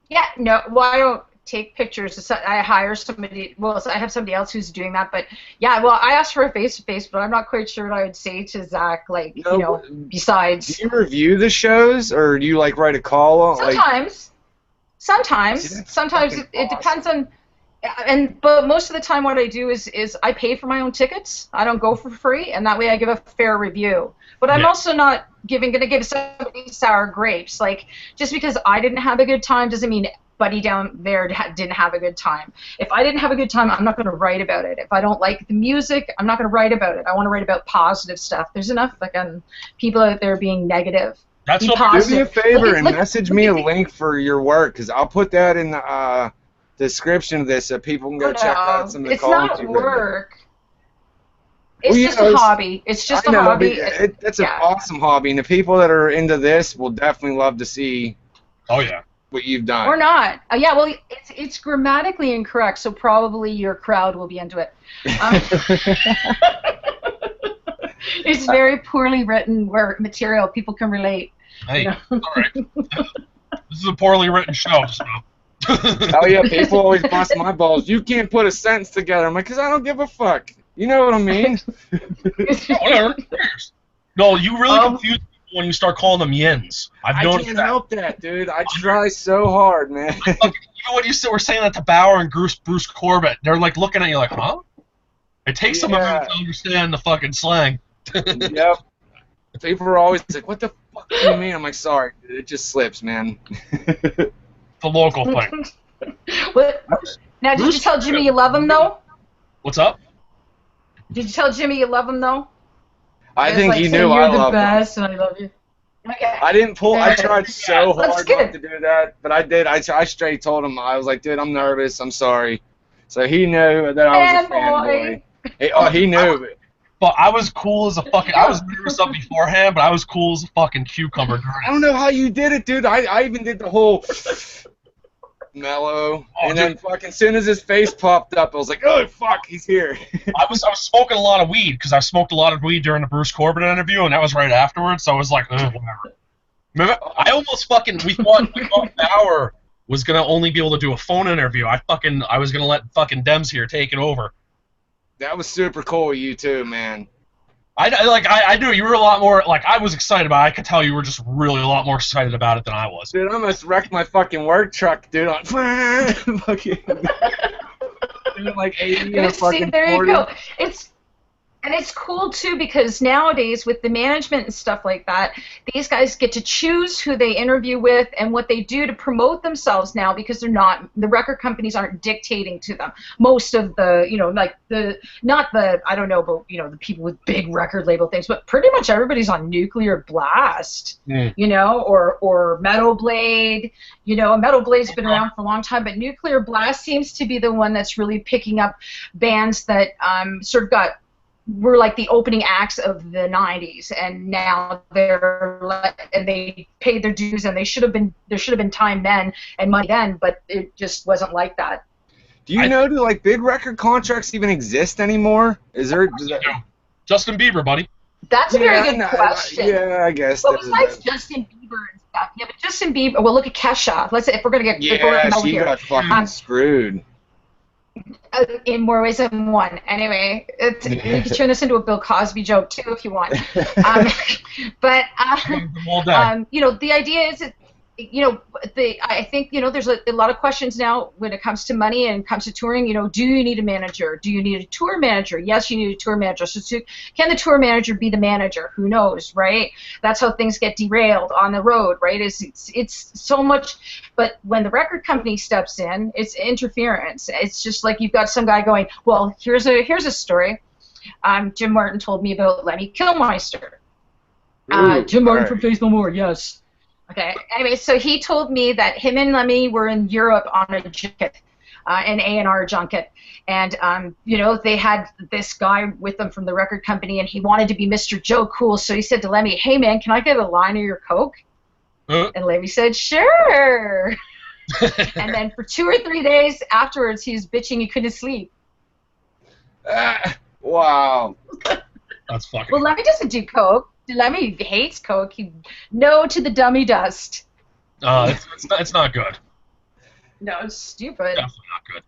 Yeah, no. Well, I don't take pictures. I hire somebody. Well, I have somebody else who's doing that. But yeah, well, I asked for a face-to-face, but I'm not quite sure what I would say to Zakk. Like, you know, besides. Do you review the shows, or do you like write a call? Sometimes. Sometimes it depends on. But most of the time, what I do is I pay for my own tickets. I don't go for free, and that way I give a fair review. But I'm also not going to give somebody sour grapes. Like, just because I didn't have a good time doesn't mean buddy down there didn't have a good time. If I didn't have a good time, I'm not going to write about it. If I don't like the music, I'm not going to write about it. I want to write about positive stuff. There's enough people out there being negative. That's what. Do me a favor and message me a link for your work, because I'll put that in the description of this so people can go check out some of the calls. It's not work. It's just a hobby. It's just a hobby. That's an awesome hobby, and the people that are into this will definitely love to see. Oh yeah. What you've done. Or not. Yeah, well, it's grammatically incorrect, so probably your crowd will be into it. It's very poorly written material. People can relate. Hey, all right. This is a poorly written show, so. Oh yeah, people always bust my balls. You can't put a sentence together. I'm like, because I don't give a fuck. You know what I mean? Whatever. No, you really confuse people when you start calling them yins. I can't help that, dude. I try so hard, man. Even when you were saying that to Bauer and Bruce Corbett, they're like looking at you like, huh? It takes some of them to understand the fucking slang. Yep. People are always like, what the fuck do you mean? I'm like, sorry, dude. It just slips, man. The local thing. What? Now, did you tell Jimmy you love him, though? What's up? Did you tell Jimmy you love him, though? I think he knew I loved him. You're the best, and I love you. Okay. I didn't pull. I tried so hard not to do that, but I did. I straight told him. I was like, dude, I'm nervous. I'm sorry. So he knew that I was a fanboy. He knew. But I was cool as a fucking. I was nervous up beforehand, but I was cool as a fucking cucumber. I don't know how you did it, dude. I even did the whole mellow, and then fucking soon as his face popped up, I was like, oh fuck, he's here. I was smoking a lot of weed because I smoked a lot of weed during the Bruce Corbett interview, and that was right afterwards. So I was like, whatever. Remember, I almost fucking we thought Bauer was gonna only be able to do a phone interview. I was gonna let fucking Dems here take it over. That was super cool with you too, man. I knew you were a lot more, like, I was excited about it. I could tell you were just really a lot more excited about it than I was. Dude, I almost wrecked my fucking work truck, dude. Fucking like 80 and a fucking 40. There you go. It's cool, too, because nowadays, with the management and stuff like that, these guys get to choose who they interview with and what they do to promote themselves now, because the record companies aren't dictating to them. Most of the, I don't know about, the people with big record label things, but pretty much everybody's on Nuclear Blast, or Metal Blade. Metal Blade's been around for a long time, but Nuclear Blast seems to be the one that's really picking up bands that sort of were like the opening acts of the 90s, and now they paid their dues, and there should have been time then and money then, but it just wasn't like that. Do you know, do like big record contracts even exist anymore? Justin Bieber, buddy. That's a very good question. Yeah, I guess. But besides Justin Bieber and stuff, but Justin Bieber. Well, look at Kesha. Let's say if we're gonna get she got fucking screwed. In more ways than one. Anyway, you can turn this into a Bill Cosby joke too if you want. But the idea is that, I think there's a lot of questions now when it comes to money and comes to touring. Do you need a manager? Do you need a tour manager? Yes, you need a tour manager. So can the tour manager be the manager? Who knows, right? That's how things get derailed on the road, right? It's so much. But when the record company steps in, it's interference. It's just like you've got some guy going, well, here's a story. Jim Martin told me about Lemmy Kilmister. Tim Martin from Faith No More, yes. Okay, anyway, so he told me that him and Lemmy were in Europe on a junket, an A&R junket, and, you know, they had this guy with them from the record company, and he wanted to be Mr. Joe Cool, so he said to Lemmy, hey, man, can I get a line of your Coke? And Lemmy said, sure. And then for 2 or 3 days afterwards, he was bitching he couldn't sleep. Wow. That's fucking... Well, Lemmy doesn't do Coke. Lemmy hates Coke. No to the dummy dust. It's not good. No, it's stupid. Definitely not good.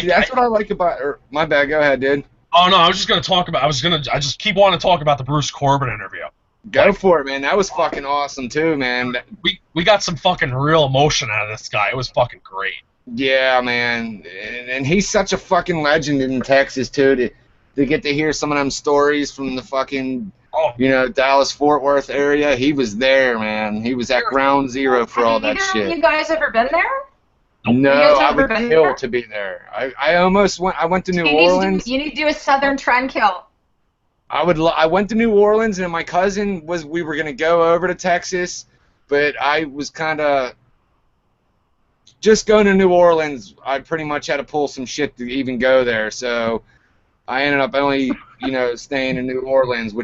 See, that's what I like about... my bad, go ahead, dude. Oh, no, I was just going to talk about... I just keep wanting to talk about the Bruce Corbin interview. Go for it, man. That was fucking awesome, too, man. We got some fucking real emotion out of this guy. It was fucking great. Yeah, man. And he's such a fucking legend in Texas, too, to get to hear some of them stories from the fucking, you know, Dallas-Fort Worth area. He was there, man. He was at ground zero for all that shit. You guys ever been there? No, I would kill to be there. I almost went. I went to New Orleans. You need to do a Southern Trend kill. I went to New Orleans, and my cousin we were gonna go over to Texas, but I was kind of just going to New Orleans. I pretty much had to pull some shit to even go there, so I ended up only, you know, staying in New Orleans,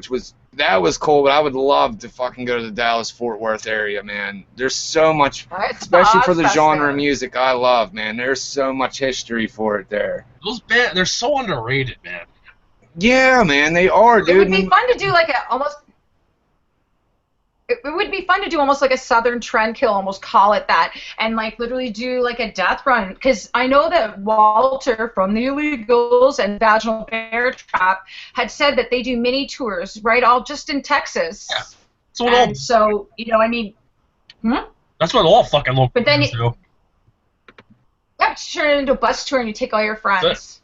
that was cool. But I would love to fucking go to the Dallas-Fort Worth area, man. There's so much, especially for the genre of music I love, man. There's so much history for it there. Those bands, they're so underrated, man. Yeah, man, they are, dude. It would be fun to do like It would be fun to do almost like a Southern Trend kill, almost call it that, and like literally do like a death run. Because I know that Walter from the Illegals and Vaginal Bear Trap had said that they do mini tours, right, all just in Texas. Yeah. So, you know, I mean, that's what all fucking local bands do. Yeah, just turn it into a bus tour and you take all your friends.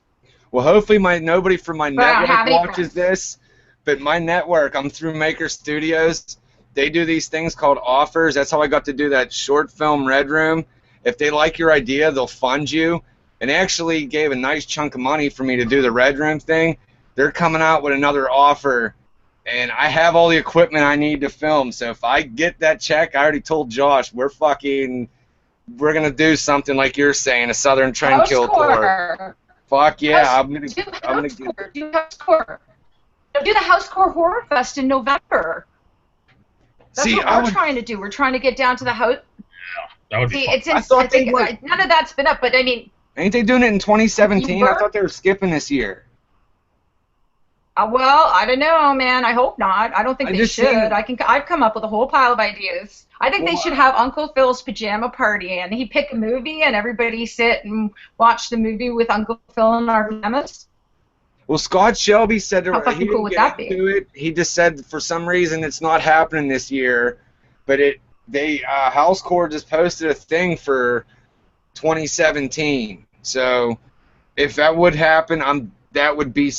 Well, hopefully nobody from my network watches this, but my network, I'm through Maker Studios. They do these things called offers. That's how I got to do that short film Red Room. If they like your idea, they'll fund you. And they actually gave a nice chunk of money for me to do the Red Room thing. They're coming out with another offer, and I have all the equipment I need to film. So if I get that check, I already told Josh, we're going to do something like you're saying, a Southern Trend kill tour. Fuck yeah, I'm gonna do Housecore. Do the Housecore Horror Fest in November. That's what we're trying to do. We're trying to get down to the house. Yeah, that would be fun. None of that's been up, but I mean. Ain't they doing it in 2017? I thought they were skipping this year. Well, I don't know, man. I hope not. I don't think they should. I've come up with a whole pile of ideas. I think they should have Uncle Phil's pajama party, and he'd pick a movie, and everybody sit and watch the movie with Uncle Phil in our pajamas. Well, Scott Shelby said he didn't get into it. He just said for some reason it's not happening this year, but Housecore just posted a thing for 2017. So if that would happen, that would be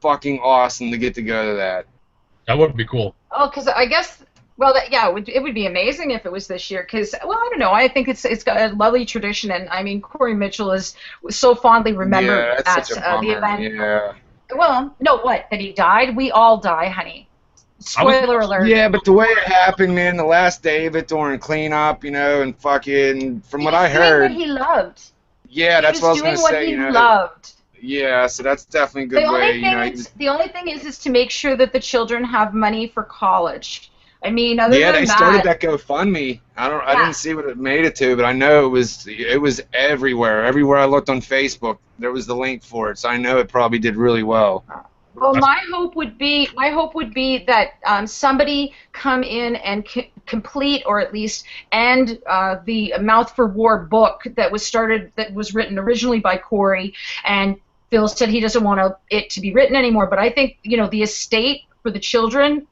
fucking awesome to get to go to that. That would be cool. Oh, because I guess, it would be amazing if it was this year. Because, I don't know. I think it's got a lovely tradition, and I mean, Corey Mitchell is so fondly remembered at the event. Yeah. Well, no, what? That he died? We all die, honey. Spoiler alert. Yeah, but the way it happened, man, the last day of it during cleanup, and fucking, from what I heard. He was doing what he loved. Yeah, that's what I was going to say. He loved. Yeah, so that's definitely a good way. The only thing is to make sure that the children have money for college. I mean, other than that. Yeah, they started that GoFundMe. I didn't see what it made it to, but I know it was everywhere. Everywhere I looked on Facebook, there was the link for it. So I know it probably did really well. Well, my hope would be that somebody come in and complete, or at least end the Mouth for War book that was written originally by Corey, and Phil said he doesn't want it to be written anymore. But I think the estate for the children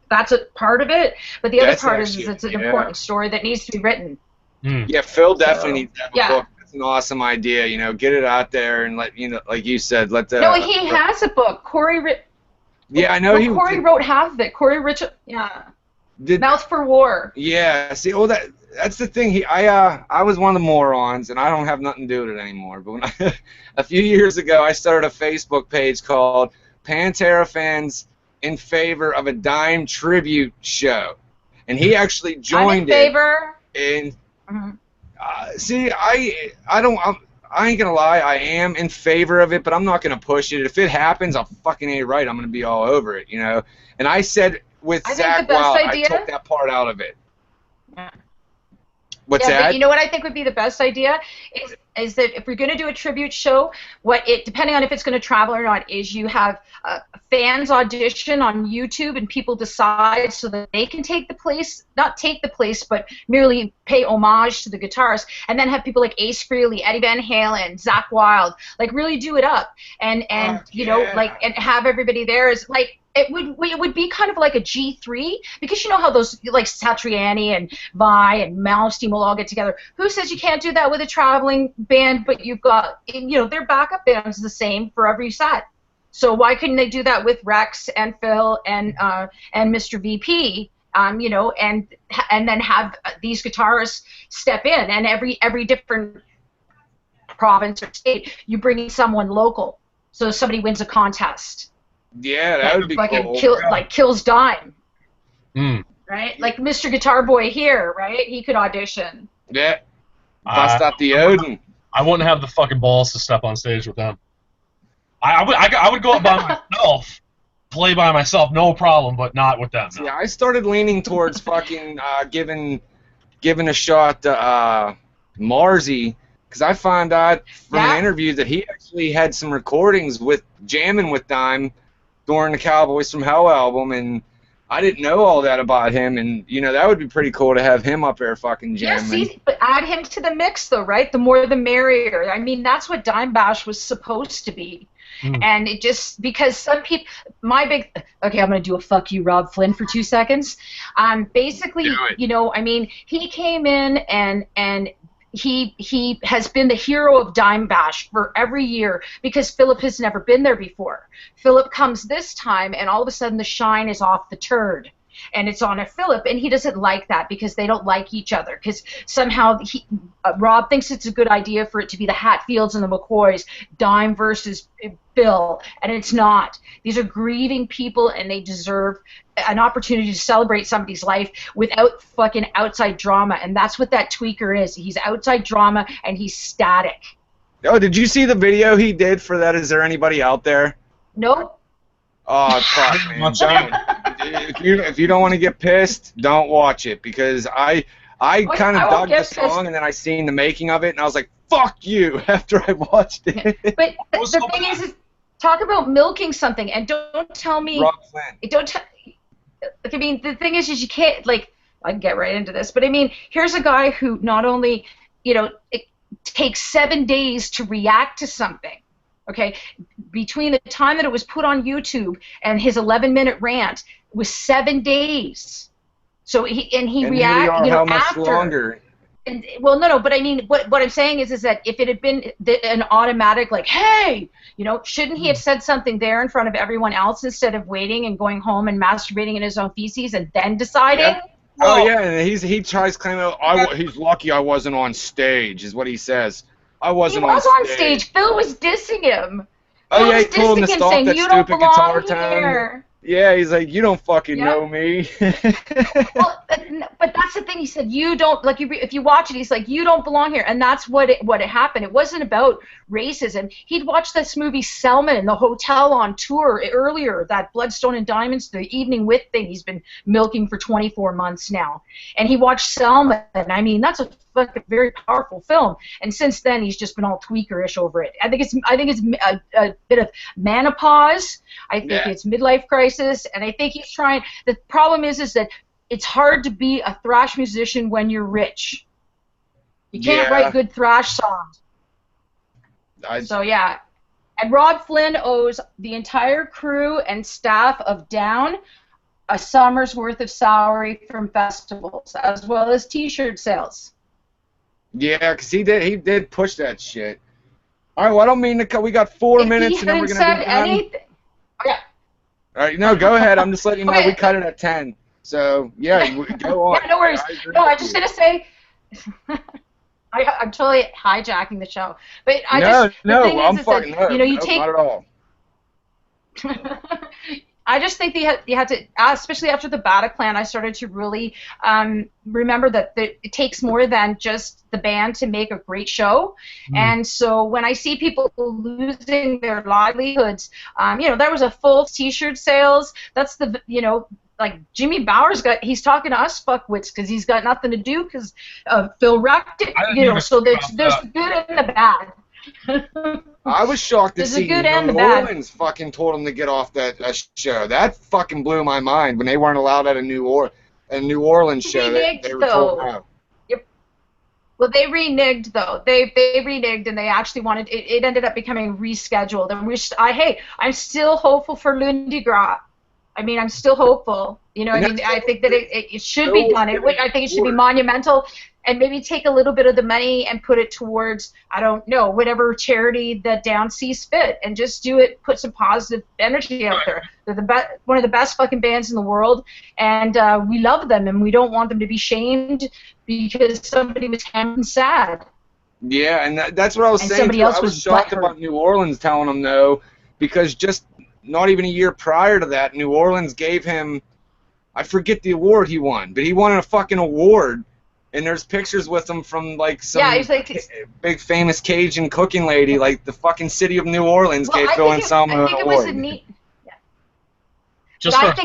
that's a part of it, but the other part is it's an important story that needs to be written. Yeah, Phil definitely needs to have a book. It's an awesome idea, get it out there and let like you said, let the. No, he has a book. Corey. Yeah, I know Corey wrote half of it. Corey Richard. Yeah. Mouth for War. Yeah. See, that's the thing. I was one of the morons, and I don't have nothing to do with it anymore. But a few years ago, I started a Facebook page called Pantera Fans in favor of a Dime tribute show, and he actually joined I'm in favor. it. And see, I ain't gonna lie, I am in favor of it, but I'm not gonna push it. If it happens, I'll fucking ain't right. I'm gonna be all over it, you know. And I said with Zach Wild, I took that part out of it. Yeah. What's that? But you know what I think would be the best idea is that if we're going to do a tribute show, depending on if it's going to travel or not, is you have fans audition on YouTube and people decide so that they can not take the place, but merely pay homage to the guitarists, and then have people like Ace Frehley, Eddie Van Halen, Zach Wild, like really do it up, and you know, like, and have everybody there is like. It would be kind of like a G3, because you know how those like Satriani and Vi and Malmsteen will all get together. Who says you can't do that with a traveling band? But you've got, you know, their backup band's the same for every set. So why couldn't they do that with Rex and Phil and Mr. VP? You know, and then have these guitarists step in, and every different province or state, you bring in someone local, so somebody wins a contest. Yeah, that would be cool. Like Kills Dime. Right? Like Mr. Guitar Boy here, right? He could audition. Yeah. Bust out the Odin. I wouldn't have the fucking balls to step on stage with them. I would go up by myself, play by myself, no problem, but not with them. No. Yeah, I started leaning towards fucking giving a shot to Marzi, because I found out from an interview that he actually had some recordings with jamming with Dime during the Cowboys from Hell album, and I didn't know all that about him, and you know, that would be pretty cool to have him up there fucking jamming. Yeah, see, but add him to the mix though, right? The more the merrier. I mean, that's what Dime Bash was supposed to be. And it just, because some people, okay, I'm going to do a fuck you, Rob Flynn, for 2 seconds. Basically, you know, I mean, he came in and he has been the hero of Dime Bash for every year, because Philip has never been there before. Philip comes this time, and all of a sudden the shine is off the turd, and it's on a Philip, and he doesn't like that because they don't like each other, because somehow Rob thinks it's a good idea for it to be the Hatfields and the McCoys, Dime versus Phil, and it's not. These are grieving people, and they deserve an opportunity to celebrate somebody's life without fucking outside drama, and that's what that tweaker is. He's outside drama, and he's static. Oh, did you see the video he did for that? Is there anybody out there? Nope. Oh, fuck, man. If you don't want to get pissed, don't watch it, because I kind of dug the song, and then I seen the making of it, and I was like, fuck you, after I watched it. But the thing is, talk about milking something, and don't tell me... Rob Flynn. I mean, the thing is you can't, like, I can get right into this, but I mean, here's a guy who not only, you know, it takes 7 days to react to something, okay? Between the time that it was put on YouTube and his 11-minute rant was 7 days. So he reacted, you know, after. Longer? And, well, no, but I mean, what I'm saying is that if it had been an automatic, like, hey, you know, shouldn't he have said something there in front of everyone else instead of waiting and going home and masturbating in his own feces and then deciding? Yeah. Oh, yeah, and he tries claiming, he's lucky I wasn't on stage, is what he says. I wasn't on stage. He was on stage. Phil was dissing him. Oh, yeah, he told him to stop that stupid guitar tone. Yeah, he's like, you don't fucking know me. Well, but that's the thing. He said, you don't, like, if you watch it, he's like, you don't belong here. And that's what happened. It wasn't about racism. He'd watched this movie Selma in the hotel on tour earlier, that Bloodstone and Diamonds, the Evening With thing he's been milking for 24 months now. And he watched Selma, and I mean, that's a fucking very powerful film. And since then, he's just been all tweakerish over it. I think it's a bit of menopause. I think it's midlife crisis, and I think he's trying. The problem is that it's hard to be a thrash musician when you're rich. You can't write good thrash songs. So yeah, and Rob Flynn owes the entire crew and staff of Down a summer's worth of salary from festivals, as well as T-shirt sales. Yeah, because he did push that shit. All right, well, I don't mean to cut. We got 4 minutes, and then we're gonna be done. Anything. Okay. All right, no, go ahead. I'm just letting you know we cut it at 10. So yeah, go on. Yeah, no worries. I'm just gonna say. I'm totally hijacking the show, but I'm fucking not at all. I just think you had to, especially after the Bataclan, I started to really remember that it takes more than just the band to make a great show. And so when I see people losing their livelihoods, you know, there was a full T-shirt sales. That's the, you know, like Jimmy Bauer's he's talking to us fuckwits because he's got nothing to do because Phil wrecked it. You know, so there's the good and the bad. I was shocked to see New Orleans fucking told them to get off that show. That fucking blew my mind when they weren't allowed at a New Orleans show. They were told no. Yep. Well, they reneged though. They reneged and they actually wanted it. Ended up becoming rescheduled. And I'm still hopeful for Lundi Gras. I mean, I'm still hopeful. You know, I mean, I think that it should be done. I think it should be monumental. And maybe take a little bit of the money and put it towards, I don't know, whatever charity that Down sees fit, and just do it. Put some positive energy out there. They're one of the best fucking bands in the world, and we love them, and we don't want them to be shamed because somebody was sad. Yeah, and that's what I was saying. Somebody else was shocked about New Orleans telling them no, because just not even a year prior to that, New Orleans gave him, I forget the award he won, but he won a fucking award. And there's pictures with him from like some big famous Cajun cooking lady, like the fucking city of New Orleans gave Phil Anselmo an award. I think it was a neat. Yeah.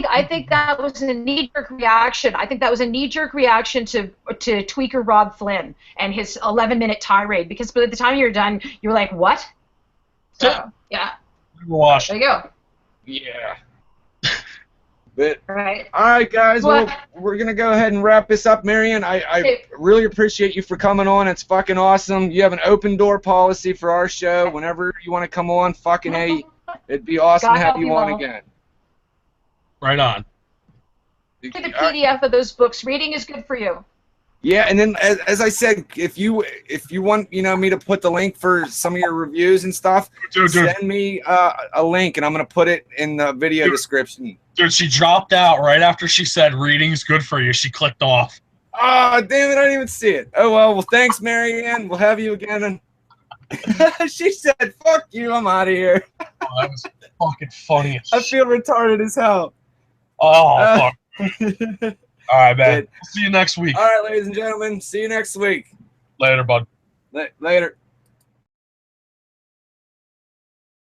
I think that was a knee-jerk reaction. I think that was a knee-jerk reaction to tweaker Rob Flynn and his 11-minute tirade. Because by the time you were done, you were like, "What?" So yeah. Wash. There you go. Yeah. But, right. All right, guys. Well, we're going to go ahead and wrap this up. Marion, I really appreciate you for coming on. It's fucking awesome. You have an open door policy for our show. Whenever you want to come on, fucking A, it'd be awesome to have you on again. Right on. Get the PDF of those books. Reading is good for you. Yeah, and then as I said, if you want me to put the link for some of your reviews and stuff, send me a link and I'm gonna put it in the video description. Dude, she dropped out right after she said reading's good for you. She clicked off. Oh, damn it! I didn't even see it. Oh well. Thanks, Marianne. We'll have you again. She said, "Fuck you. I'm out of here." Oh, that was fucking funny. I feel retarded as hell. Oh fuck. All right, man. See you next week. All right, ladies and gentlemen. See you next week. Later, bud. Later.